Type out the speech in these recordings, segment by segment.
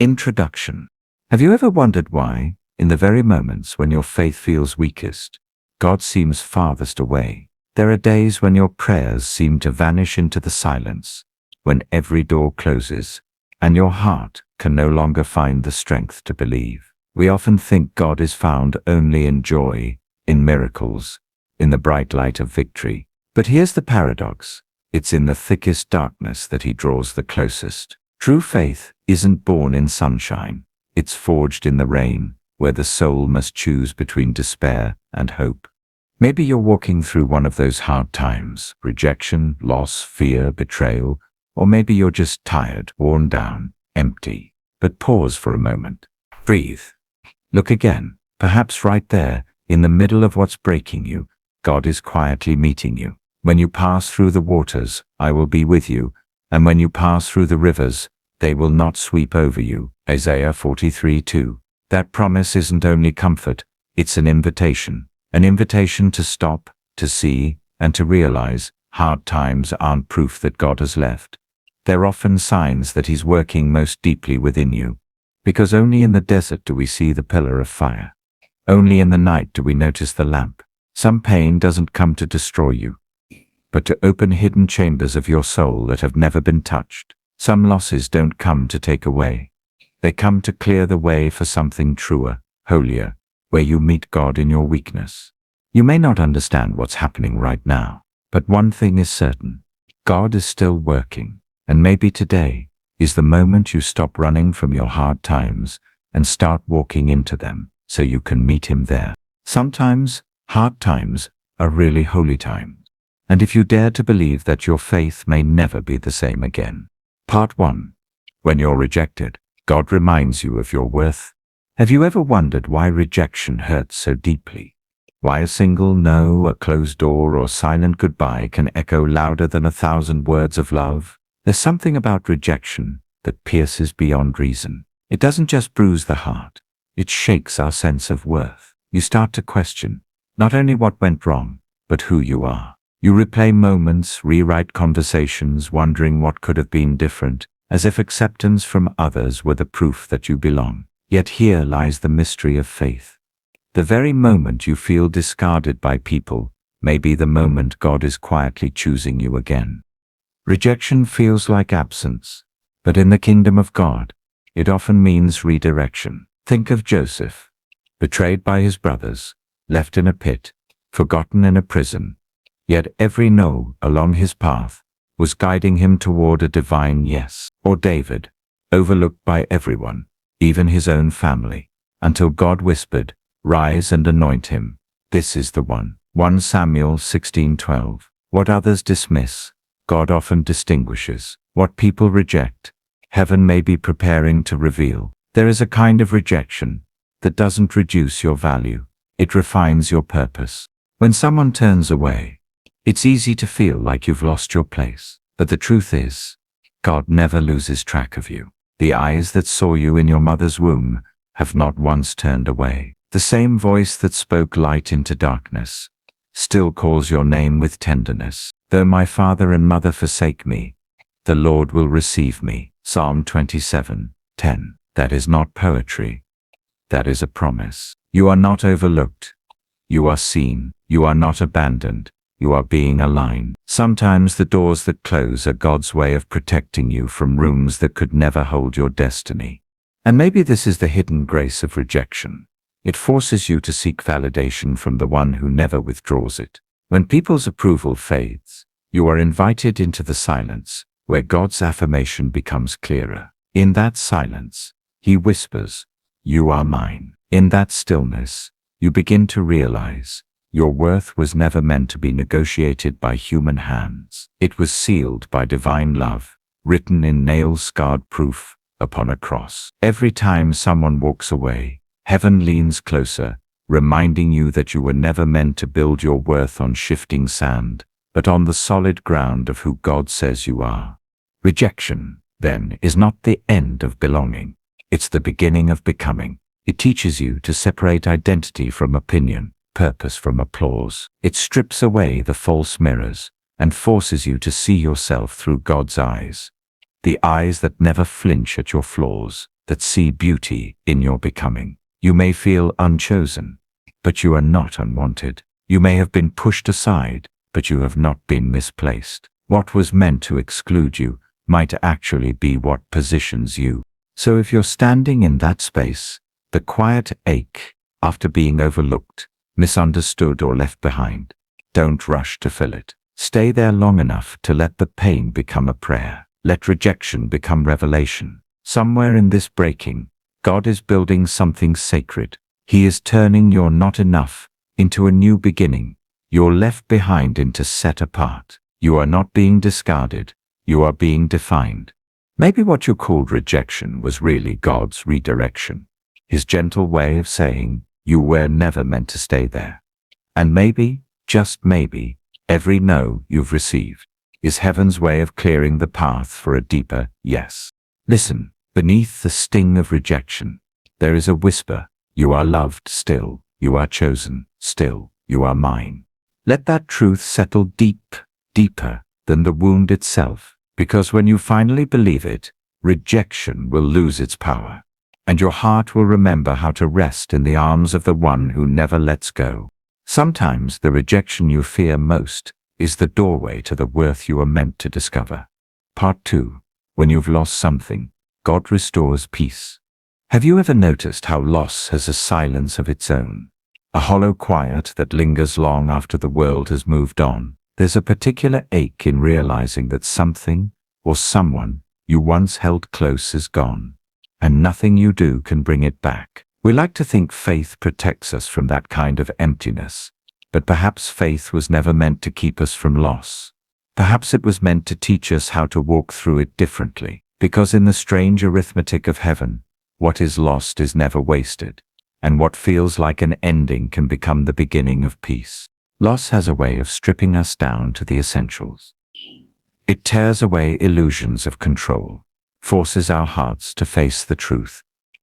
Introduction. Have you ever wondered why, in the very moments when your faith feels weakest, God seems farthest away? There are days when your prayers seem to vanish into the silence, when every door closes, and your heart can no longer find the strength to believe. We often think God is found only in joy, in miracles, in the bright light of victory. But here's the paradox. It's in the thickest darkness that He draws the closest. True faith isn't born in sunshine. It's forged in the rain, where the soul must choose between despair and hope. Maybe you're walking through one of those hard times, rejection, loss, fear, betrayal, or maybe you're just tired, worn down, empty. But pause for a moment. Breathe. Look again. Perhaps right there, in the middle of what's breaking you, God is quietly meeting you. When you pass through the waters, I will be with you. And when you pass through the rivers, they will not sweep over you. Isaiah 43:2. That promise isn't only comfort, it's an invitation. An invitation to stop, to see, and to realize hard times aren't proof that God has left. They're often signs that He's working most deeply within you. Because only in the desert do we see the pillar of fire. Only in the night do we notice the lamp. Some pain doesn't come to destroy you, but to open hidden chambers of your soul that have never been touched. Some losses don't come to take away. They come to clear the way for something truer, holier, where you meet God in your weakness. You may not understand what's happening right now, but one thing is certain. God is still working, and maybe today is the moment you stop running from your hard times and start walking into them so you can meet Him there. Sometimes, hard times are really holy times. And if you dare to believe that your faith may never be the same again. Part 1. When you're rejected, God reminds you of your worth. Have you ever wondered why rejection hurts so deeply? Why a single no, a closed door, or silent goodbye can echo louder than 1,000 words of love? There's something about rejection that pierces beyond reason. It doesn't just bruise the heart. It shakes our sense of worth. You start to question not only what went wrong, but who you are. You replay moments, rewrite conversations, wondering what could have been different, as if acceptance from others were the proof that you belong. Yet here lies the mystery of faith. The very moment you feel discarded by people may be the moment God is quietly choosing you again. Rejection feels like absence, but in the kingdom of God, it often means redirection. Think of Joseph, betrayed by his brothers, left in a pit, forgotten in a prison. Yet every no along his path was guiding him toward a divine yes. Or David, overlooked by everyone, even his own family, until God whispered, "Rise and anoint him. This is the one." 1 Samuel 16:12. What others dismiss, God often distinguishes. What people reject, heaven may be preparing to reveal. There is a kind of rejection that doesn't reduce your value. It refines your purpose. When someone turns away, it's easy to feel like you've lost your place. But the truth is, God never loses track of you. The eyes that saw you in your mother's womb have not once turned away. The same voice that spoke light into darkness still calls your name with tenderness. Though my father and mother forsake me, the Lord will receive me. Psalm 27:10. That is not poetry. That is a promise. You are not overlooked. You are seen. You are not abandoned. You are being aligned. Sometimes the doors that close are God's way of protecting you from rooms that could never hold your destiny. And maybe this is the hidden grace of rejection. It forces you to seek validation from the one who never withdraws it. When people's approval fades, you are invited into the silence, where God's affirmation becomes clearer. In that silence, He whispers, "You are mine." In that stillness, you begin to realize your worth was never meant to be negotiated by human hands. It was sealed by divine love, written in nail-scarred proof upon a cross. Every time someone walks away, heaven leans closer, reminding you that you were never meant to build your worth on shifting sand, but on the solid ground of who God says you are. Rejection, then, is not the end of belonging. It's the beginning of becoming. It teaches you to separate identity from opinion, purpose from applause. It strips away the false mirrors and forces you to see yourself through God's eyes. The eyes that never flinch at your flaws, that see beauty in your becoming. You may feel unchosen, but you are not unwanted. You may have been pushed aside, but you have not been misplaced. What was meant to exclude you might actually be what positions you. So if you're standing in that space, the quiet ache after being overlooked, misunderstood, or left behind, don't rush to fill it. Stay there long enough to let the pain become a prayer. Let rejection become revelation. Somewhere in this breaking, God is building something sacred. He is turning your not enough into a new beginning, your left behind into set apart. You are not being discarded, you are being defined. Maybe what you called rejection was really God's redirection, His gentle way of saying, you were never meant to stay there. And maybe, just maybe, every no you've received is heaven's way of clearing the path for a deeper yes. Listen, beneath the sting of rejection, there is a whisper. You are loved still, you are chosen still, you are mine. Let that truth settle deeper than the wound itself, because when you finally believe it, rejection will lose its power, and your heart will remember how to rest in the arms of the one who never lets go. Sometimes the rejection you fear most is the doorway to the worth you are meant to discover. Part 2. When you've lost something, God restores peace. Have you ever noticed how loss has a silence of its own? A hollow quiet that lingers long after the world has moved on. There's a particular ache in realizing that something or someone you once held close is gone, and nothing you do can bring it back. We like to think faith protects us from that kind of emptiness, but perhaps faith was never meant to keep us from loss. Perhaps it was meant to teach us how to walk through it differently, because in the strange arithmetic of heaven, what is lost is never wasted, and what feels like an ending can become the beginning of peace. Loss has a way of stripping us down to the essentials. It tears away illusions of control, forces our hearts to face the truth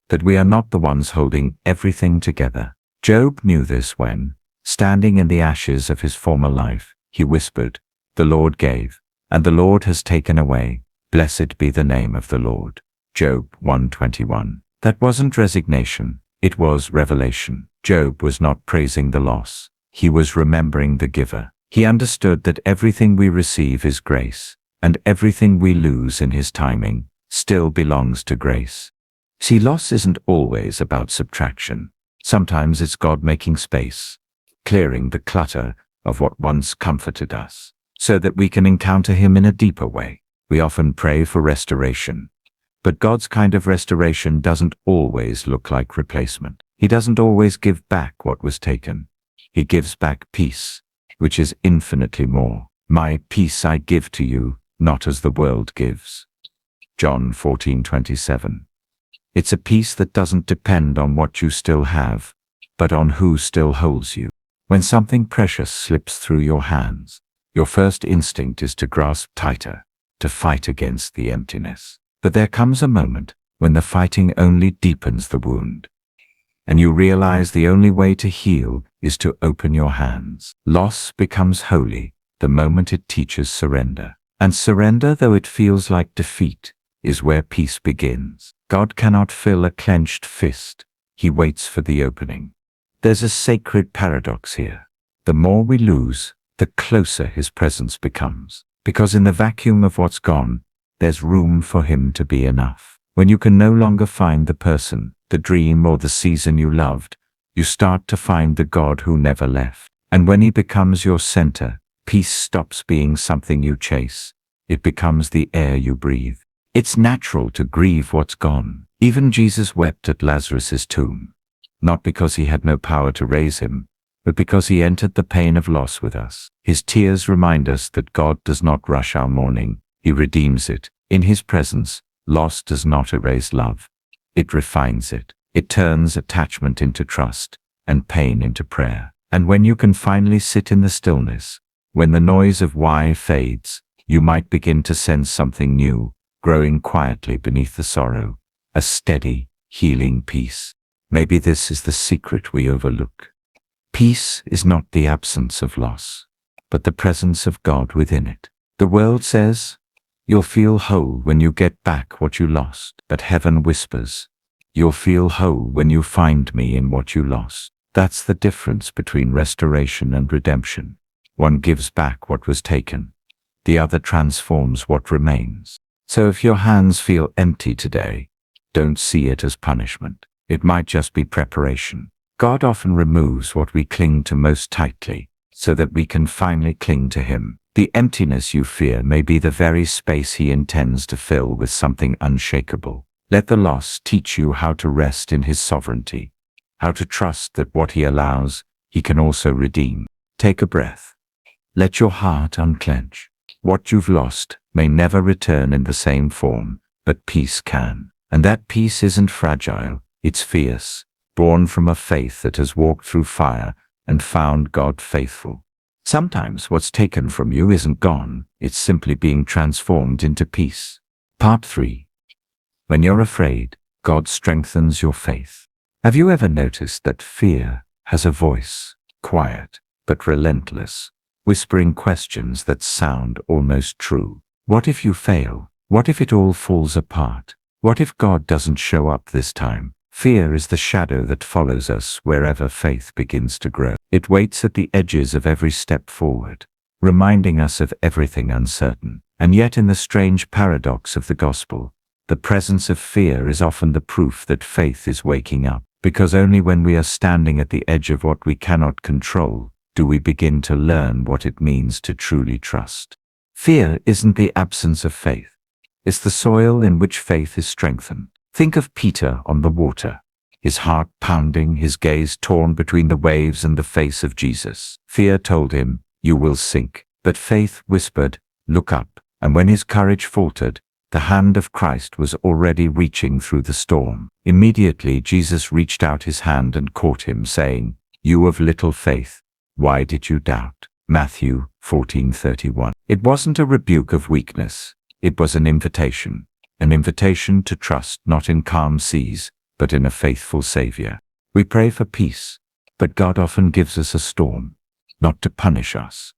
that we are not the ones holding everything together. Job knew this when, standing in the ashes of his former life, he whispered, "The Lord gave, and the Lord has taken away. Blessed be the name of the Lord." Job 1:21. That wasn't resignation, it was revelation. Job was not praising the loss. He was remembering the giver. He understood that everything we receive is grace, and everything we lose in His timing still belongs to grace. See, loss isn't always about subtraction. Sometimes it's God making space, clearing the clutter of what once comforted us, so that we can encounter Him in a deeper way. We often pray for restoration, but God's kind of restoration doesn't always look like replacement. He doesn't always give back what was taken. He gives back peace, which is infinitely more. My peace I give to you, not as the world gives. John 14:27. It's a peace that doesn't depend on what you still have, but on who still holds you. When something precious slips through your hands, your first instinct is to grasp tighter, to fight against the emptiness. But there comes a moment when the fighting only deepens the wound, and you realize the only way to heal is to open your hands. Loss becomes holy the moment it teaches surrender. And surrender, though it feels like defeat, is where peace begins. God cannot fill a clenched fist. He waits for the opening. There's a sacred paradox here. The more we lose, the closer His presence becomes. Because in the vacuum of what's gone, there's room for Him to be enough. When you can no longer find the person, the dream, or the season you loved, you start to find the God who never left. And when He becomes your center, peace stops being something you chase. It becomes the air you breathe. It's natural to grieve what's gone. Even Jesus wept at Lazarus' tomb, not because He had no power to raise him, but because He entered the pain of loss with us. His tears remind us that God does not rush our mourning. He redeems it. In His presence, loss does not erase love. It refines it. It turns attachment into trust, and pain into prayer. And when you can finally sit in the stillness, when the noise of why fades, you might begin to sense something new, growing quietly beneath the sorrow, a steady, healing peace. Maybe this is the secret we overlook. Peace is not the absence of loss, but the presence of God within it. The world says, you'll feel whole when you get back what you lost, but heaven whispers, You'll feel whole when you find me in what you lost. That's the difference between restoration and redemption. One gives back what was taken. The other transforms what remains. So if your hands feel empty today, don't see it as punishment. It might just be preparation. God often removes what we cling to most tightly, so that we can finally cling to Him. The emptiness you fear may be the very space He intends to fill with something unshakable. Let the loss teach you how to rest in His sovereignty, how to trust that what He allows, He can also redeem. Take a breath. Let your heart unclench. What you've lost may never return in the same form, but peace can. And that peace isn't fragile, it's fierce, born from a faith that has walked through fire and found God faithful. Sometimes what's taken from you isn't gone, it's simply being transformed into peace. Part 3. When you're afraid, God strengthens your faith. Have you ever noticed that fear has a voice, quiet but relentless, whispering questions that sound almost true? What if you fail? What if it all falls apart? What if God doesn't show up this time? Fear is the shadow that follows us wherever faith begins to grow. It waits at the edges of every step forward, reminding us of everything uncertain. And yet in the strange paradox of the gospel, the presence of fear is often the proof that faith is waking up, because only when we are standing at the edge of what we cannot control do we begin to learn what it means to truly trust. Fear isn't the absence of faith. It's the soil in which faith is strengthened. Think of Peter on the water, his heart pounding, his gaze torn between the waves and the face of Jesus. Fear told him, "You will sink." But faith whispered, "Look up." And when his courage faltered, the hand of Christ was already reaching through the storm. Immediately Jesus reached out his hand and caught him, saying, "You of little faith, why did you doubt?" Matthew 14:31. It wasn't a rebuke of weakness. It was an invitation to trust not in calm seas, but in a faithful Savior. We pray for peace, but God often gives us a storm, not to punish us,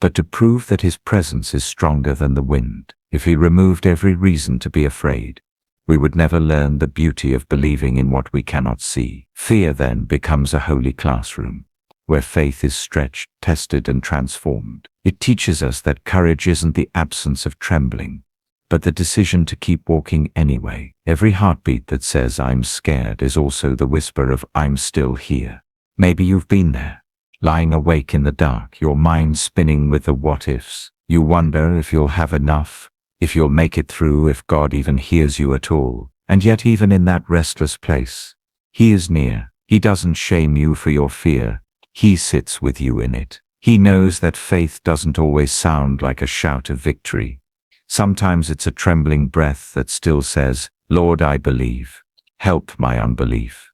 but to prove that His presence is stronger than the wind. If He removed every reason to be afraid, we would never learn the beauty of believing in what we cannot see. Fear then becomes a holy classroom, where faith is stretched, tested, and transformed. It teaches us that courage isn't the absence of trembling, but the decision to keep walking anyway. Every heartbeat that says "I'm scared" is also the whisper of "I'm still here." Maybe you've been there, lying awake in the dark, your mind spinning with the what-ifs. You wonder if you'll have enough, if you'll make it through, if God even hears you at all. And yet even in that restless place, He is near. He doesn't shame you for your fear. He sits with you in it. He knows that faith doesn't always sound like a shout of victory. Sometimes it's a trembling breath that still says, "Lord, I believe. Help my unbelief."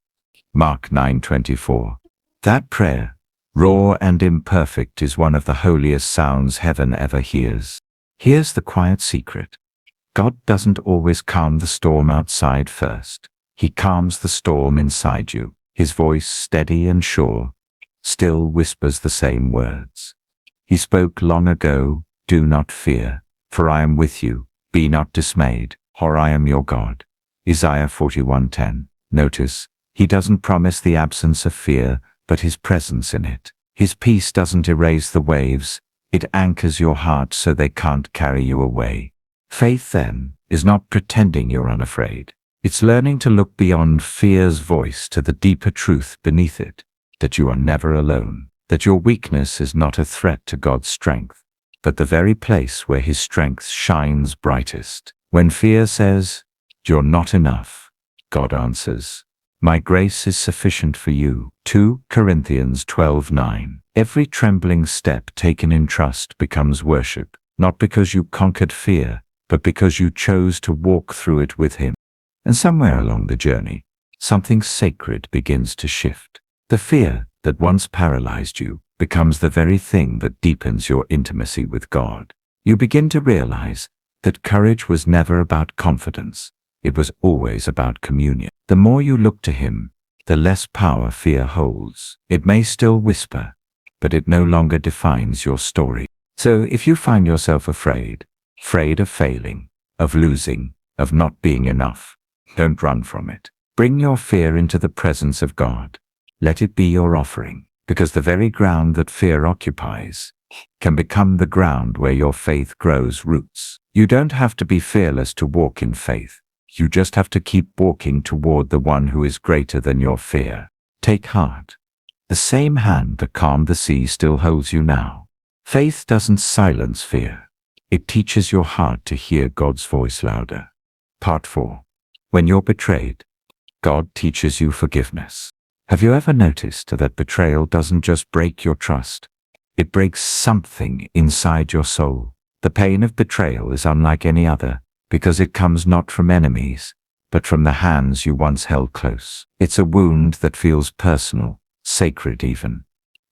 Mark 9:24. That prayer, raw and imperfect, is one of the holiest sounds heaven ever hears. Here's the quiet secret. God doesn't always calm the storm outside first. He calms the storm inside you. His voice, steady and sure, still whispers the same words. He spoke long ago, "Do not fear, for I am with you. Be not dismayed, for I am your God." Isaiah 41:10. Notice, He doesn't promise the absence of fear, but His presence in it. His peace doesn't erase the waves. It anchors your heart so they can't carry you away. Faith, then, is not pretending you're unafraid. It's learning to look beyond fear's voice to the deeper truth beneath it, that you are never alone, that your weakness is not a threat to God's strength, but the very place where His strength shines brightest. When fear says, "You're not enough," God answers, "My grace is sufficient for you." 2 Corinthians 12:9. Every trembling step taken in trust becomes worship, not because you conquered fear, but because you chose to walk through it with Him. And somewhere along the journey, something sacred begins to shift. The fear that once paralyzed you becomes the very thing that deepens your intimacy with God. You begin to realize that courage was never about confidence. It was always about communion. The more you look to Him, the less power fear holds. It may still whisper, but it no longer defines your story. So if you find yourself afraid of failing, of losing, of not being enough, don't run from it. Bring your fear into the presence of God. Let it be your offering, because the very ground that fear occupies can become the ground where your faith grows roots. You don't have to be fearless to walk in faith. You just have to keep walking toward the one who is greater than your fear. Take heart. The same hand that calmed the sea still holds you now. Faith doesn't silence fear. It teaches your heart to hear God's voice louder. Part 4. When you're betrayed, God teaches you forgiveness. Have you ever noticed that betrayal doesn't just break your trust? It breaks something inside your soul. The pain of betrayal is unlike any other, because it comes not from enemies, but from the hands you once held close. It's a wound that feels personal, sacred even.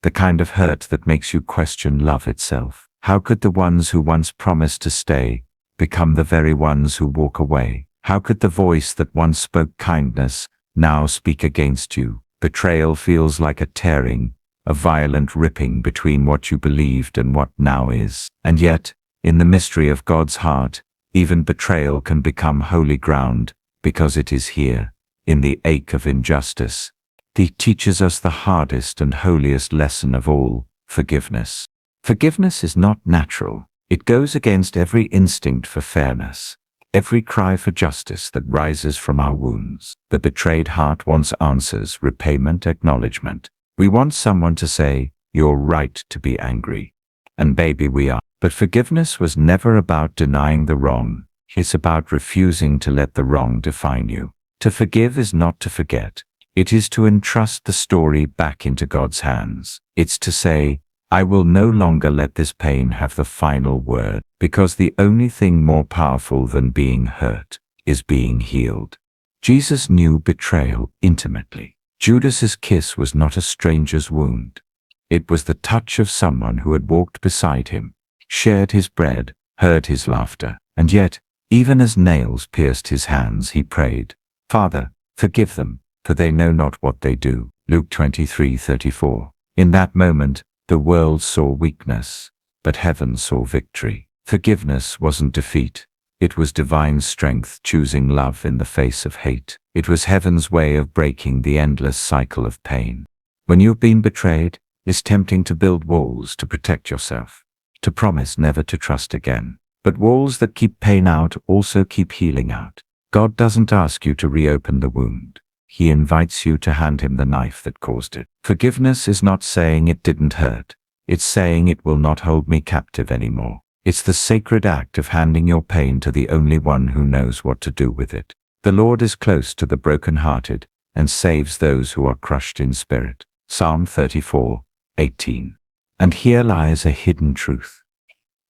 The kind of hurt that makes you question love itself. How could the ones who once promised to stay become the very ones who walk away? How could the voice that once spoke kindness now speak against you? Betrayal feels like a tearing, a violent ripping between what you believed and what now is. And yet, in the mystery of God's heart, even betrayal can become holy ground, because it is here, in the ache of injustice, He teaches us the hardest and holiest lesson of all, forgiveness. Forgiveness is not natural. It goes against every instinct for fairness, every cry for justice that rises from our wounds. The betrayed heart wants answers, repayment, acknowledgement. We want someone to say, "You're right to be angry." And baby, we are. But forgiveness was never about denying the wrong. It's about refusing to let the wrong define you. To forgive is not to forget. It is to entrust the story back into God's hands. It's to say, I will no longer let this pain have the final word, because the only thing more powerful than being hurt is being healed. Jesus knew betrayal intimately. Judas's kiss was not a stranger's wound. It was the touch of someone who had walked beside him, shared his bread, heard his laughter. And yet, even as nails pierced his hands, he prayed, "Father, forgive them, for they know not what they do." Luke 23:34. In that moment, the world saw weakness, but heaven saw victory. Forgiveness wasn't defeat. It was divine strength choosing love in the face of hate. It was heaven's way of breaking the endless cycle of pain. When you've been betrayed, it's tempting to build walls to protect yourself, to promise never to trust again. But walls that keep pain out also keep healing out. God doesn't ask you to reopen the wound. He invites you to hand him the knife that caused it. Forgiveness is not saying it didn't hurt. It's saying it will not hold me captive anymore. It's the sacred act of handing your pain to the only one who knows what to do with it. The Lord is close to the brokenhearted and saves those who are crushed in spirit. Psalm 34:18. And here lies a hidden truth.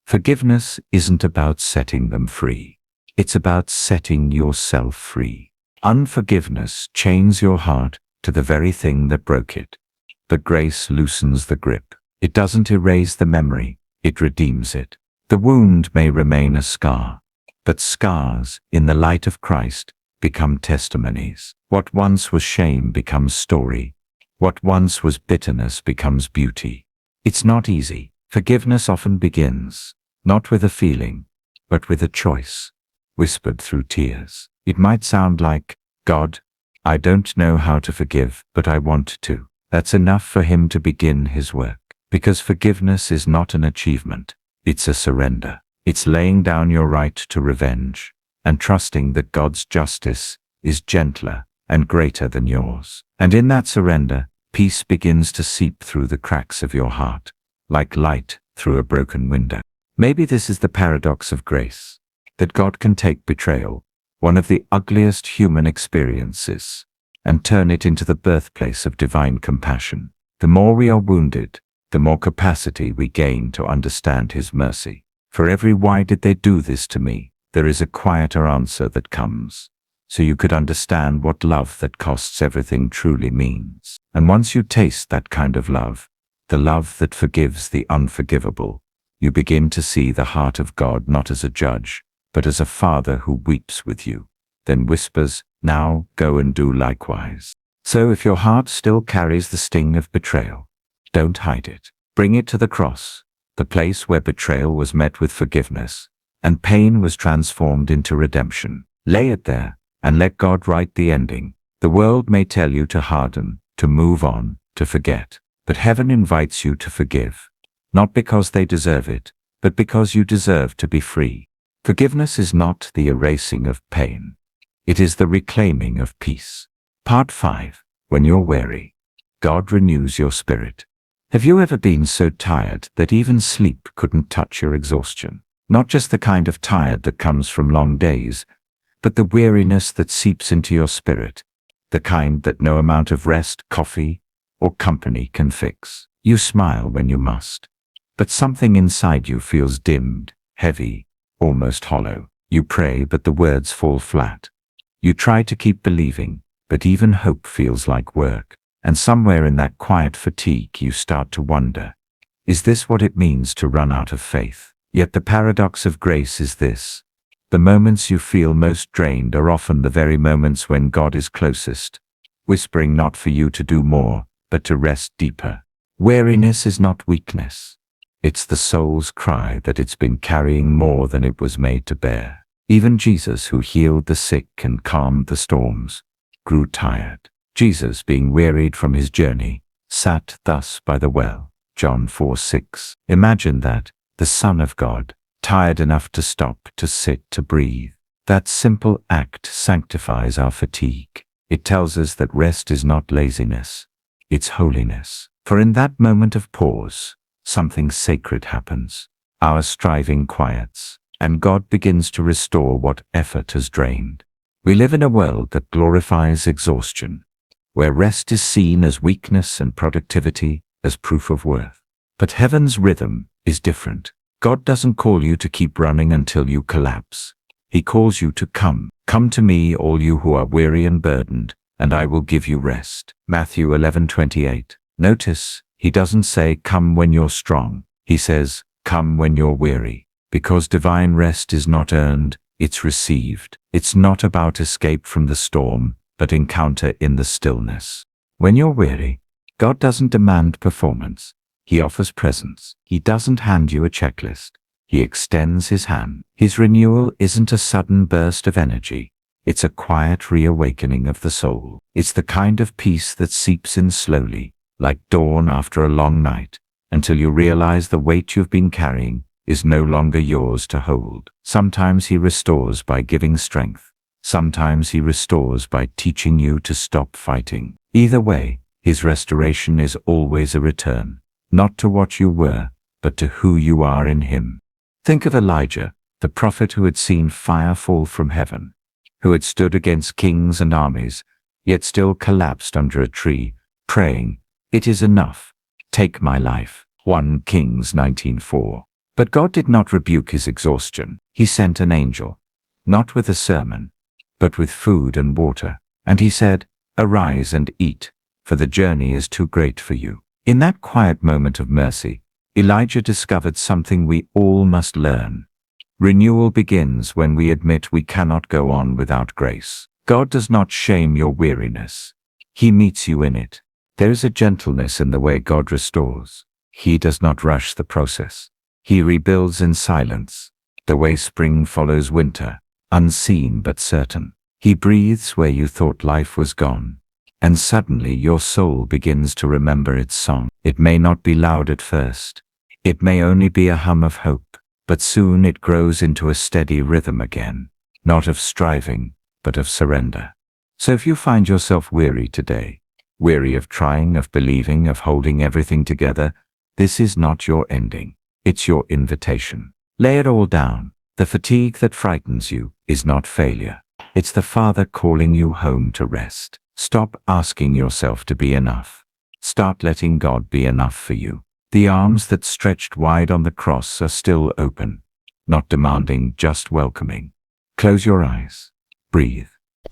Forgiveness isn't about setting them free. It's about setting yourself free. Unforgiveness chains your heart to the very thing that broke it. But grace loosens the grip. It doesn't erase the memory, it redeems it. The wound may remain a scar, but scars, in the light of Christ, become testimonies. What once was shame becomes story. What once was bitterness becomes beauty. It's not easy. Forgiveness often begins, not with a feeling, but with a choice, whispered through tears. It might sound like, "God, I don't know how to forgive, but I want to." That's enough for him to begin his work. Because forgiveness is not an achievement. It's a surrender. It's laying down your right to revenge and trusting that God's justice is gentler and greater than yours. And in that surrender, peace begins to seep through the cracks of your heart, like light through a broken window. Maybe this is the paradox of grace, that God can take betrayal, one of the ugliest human experiences, and turn it into the birthplace of divine compassion. The more we are wounded, the more capacity we gain to understand his mercy. For every "why did they do this to me?" there is a quieter answer that comes, so you could understand what love that costs everything truly means. And once you taste that kind of love, the love that forgives the unforgivable, you begin to see the heart of God not as a judge, but as a father who weeps with you, then whispers, "Now go and do likewise." So if your heart still carries the sting of betrayal, don't hide it. Bring it to the cross, the place where betrayal was met with forgiveness, and pain was transformed into redemption. Lay it there, and let God write the ending. The world may tell you to harden, to move on, to forget. But heaven invites you to forgive. Not because they deserve it, but because you deserve to be free. Forgiveness is not the erasing of pain. It is the reclaiming of peace. Part 5. When you're weary, God renews your spirit. Have you ever been so tired that even sleep couldn't touch your exhaustion? Not just the kind of tired that comes from long days, but the weariness that seeps into your spirit. The kind that no amount of rest, coffee, or company can fix. You smile when you must, but something inside you feels dimmed, heavy, almost hollow. You pray, but the words fall flat. You try to keep believing, but even hope feels like work. And somewhere in that quiet fatigue you start to wonder, is this what it means to run out of faith? Yet the paradox of grace is this: the moments you feel most drained are often the very moments when God is closest, whispering not for you to do more, but to rest deeper. Weariness is not weakness. It's the soul's cry that it's been carrying more than it was made to bear. Even Jesus, who healed the sick and calmed the storms, grew tired. Jesus, being wearied from his journey, sat thus by the well. John 4:6. Imagine that, the Son of God, tired enough to stop, to sit, to breathe. That simple act sanctifies our fatigue. It tells us that rest is not laziness. It's holiness. For in that moment of pause, something sacred happens. Our striving quiets, and God begins to restore what effort has drained. We live in a world that glorifies exhaustion, where rest is seen as weakness and productivity as proof of worth. But heaven's rhythm is different. God doesn't call you to keep running until you collapse. He calls you to come. Come to me, all you who are weary and burdened, and I will give you rest. Matthew 11:28. Notice, he doesn't say come when you're strong. He says, come when you're weary. Because divine rest is not earned, it's received. It's not about escape from the storm, but encounter in the stillness. When you're weary, God doesn't demand performance. He offers presence. He doesn't hand you a checklist. He extends his hand. His renewal isn't a sudden burst of energy. It's a quiet reawakening of the soul. It's the kind of peace that seeps in slowly, like dawn after a long night, until you realize the weight you've been carrying is no longer yours to hold. Sometimes he restores by giving strength. Sometimes he restores by teaching you to stop fighting. Either way, his restoration is always a return, not to what you were, but to who you are in him. Think of Elijah, the prophet who had seen fire fall from heaven, who had stood against kings and armies, yet still collapsed under a tree, praying, "It is enough. Take my life." 1 Kings 19:4. But God did not rebuke his exhaustion. He sent an angel, not with a sermon, but with food and water. And he said, "Arise and eat, for the journey is too great for you." In that quiet moment of mercy, Elijah discovered something we all must learn. Renewal begins when we admit we cannot go on without grace. God does not shame your weariness. He meets you in it. There is a gentleness in the way God restores. He does not rush the process. He rebuilds in silence, the way spring follows winter, unseen but certain. He breathes where you thought life was gone, and suddenly your soul begins to remember its song. It may not be loud at first. It may only be a hum of hope, but soon it grows into a steady rhythm again, not of striving, but of surrender. So if you find yourself weary today, weary of trying, of believing, of holding everything together, this is not your ending. It's your invitation. Lay it all down. The fatigue that frightens you is not failure. It's the Father calling you home to rest. Stop asking yourself to be enough. Start letting God be enough for you. The arms that stretched wide on the cross are still open, not demanding, just welcoming. Close your eyes. Breathe.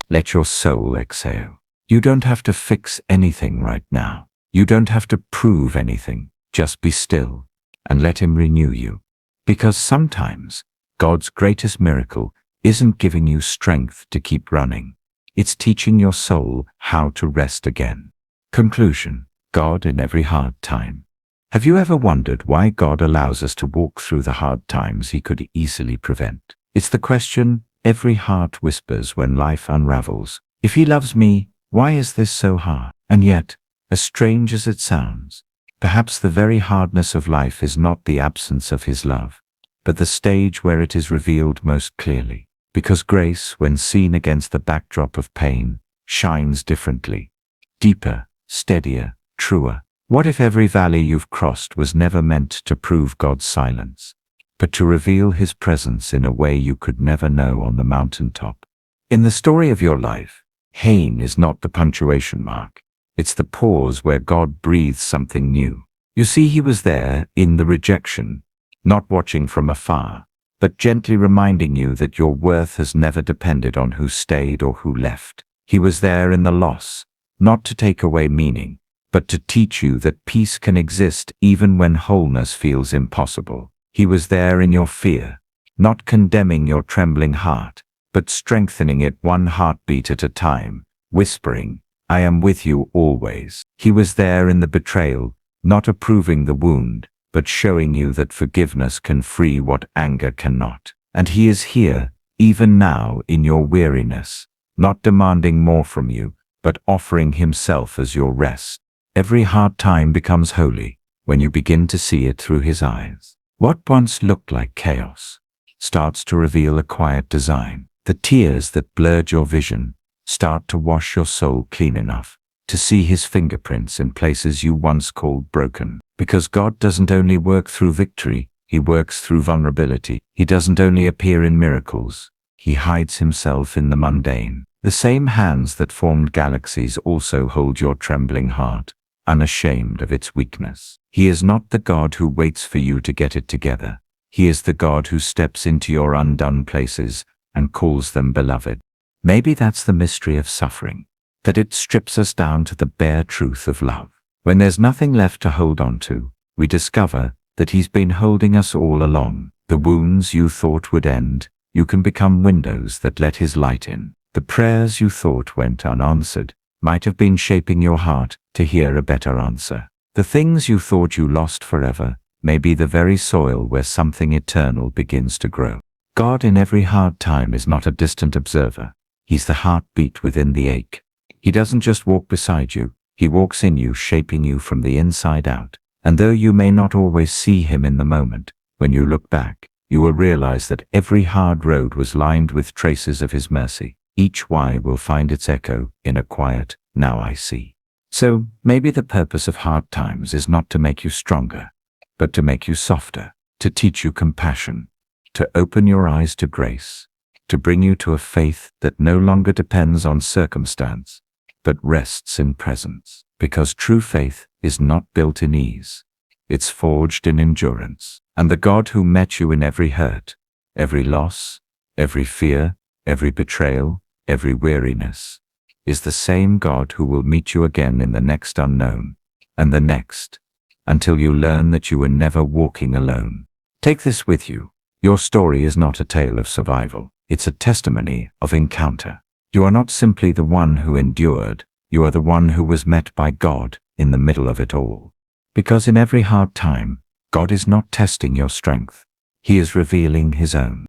Let your soul exhale. You don't have to fix anything right now. You don't have to prove anything. Just be still and let him renew you. Because sometimes God's greatest miracle isn't giving you strength to keep running. It's teaching your soul how to rest again. Conclusion: God in every hard time. Have you ever wondered why God allows us to walk through the hard times he could easily prevent? It's the question every heart whispers when life unravels. If he loves me, Why is this so hard? And yet, as strange as it sounds, perhaps the very hardness of life is not the absence of his love, but the stage where it is revealed most clearly. Because grace, when seen against the backdrop of pain, shines differently, deeper, steadier, truer. What if every valley you've crossed was never meant to prove God's silence, but to reveal his presence in a way you could never know on the mountaintop? In the story of your life, Hain is not the punctuation mark. It's the pause where God breathes something new. You see, he was there in the rejection, not watching from afar, but gently reminding you that your worth has never depended on who stayed or who left. He was there in the loss, not to take away meaning, but to teach you that peace can exist even when wholeness feels impossible. He was there in your fear, not condemning your trembling heart, but strengthening it one heartbeat at a time, whispering, "I am with you always." He was there in the betrayal, not approving the wound, but showing you that forgiveness can free what anger cannot. And he is here, even now, in your weariness, not demanding more from you, but offering himself as your rest. Every hard time becomes holy when you begin to see it through his eyes. What once looked like chaos starts to reveal a quiet design. The tears that blurred your vision start to wash your soul clean enough to see his fingerprints in places you once called broken. Because God doesn't only work through victory, he works through vulnerability. He doesn't only appear in miracles, he hides himself in the mundane. The same hands that formed galaxies also hold your trembling heart, unashamed of its weakness. He is not the God who waits for you to get it together. He is the God who steps into your undone places and calls them beloved. Maybe that's the mystery of suffering, that it strips us down to the bare truth of love. When there's nothing left to hold on to, we discover that he's been holding us all along. The wounds you thought would end, you can become windows that let his light in. The prayers you thought went unanswered might have been shaping your heart to hear a better answer. The things you thought you lost forever may be the very soil where something eternal begins to grow. God in every hard time is not a distant observer. He's the heartbeat within the ache. He doesn't just walk beside you, he walks in you, shaping you from the inside out. And though you may not always see him in the moment, when you look back, you will realize that every hard road was lined with traces of his mercy. Each why will find its echo in a quiet, "Now I see." So maybe the purpose of hard times is not to make you stronger, but to make you softer, to teach you compassion, to open your eyes to grace, to bring you to a faith that no longer depends on circumstance, but rests in presence. Because true faith is not built in ease. It's forged in endurance. And the God who met you in every hurt, every loss, every fear, every betrayal, every weariness, is the same God who will meet you again in the next unknown, and the next, until you learn that you were never walking alone. Take this with you. Your story is not a tale of survival. It's a testimony of encounter. You are not simply the one who endured, you are the one who was met by God in the middle of it all. Because in every hard time, God is not testing your strength. He is revealing his own.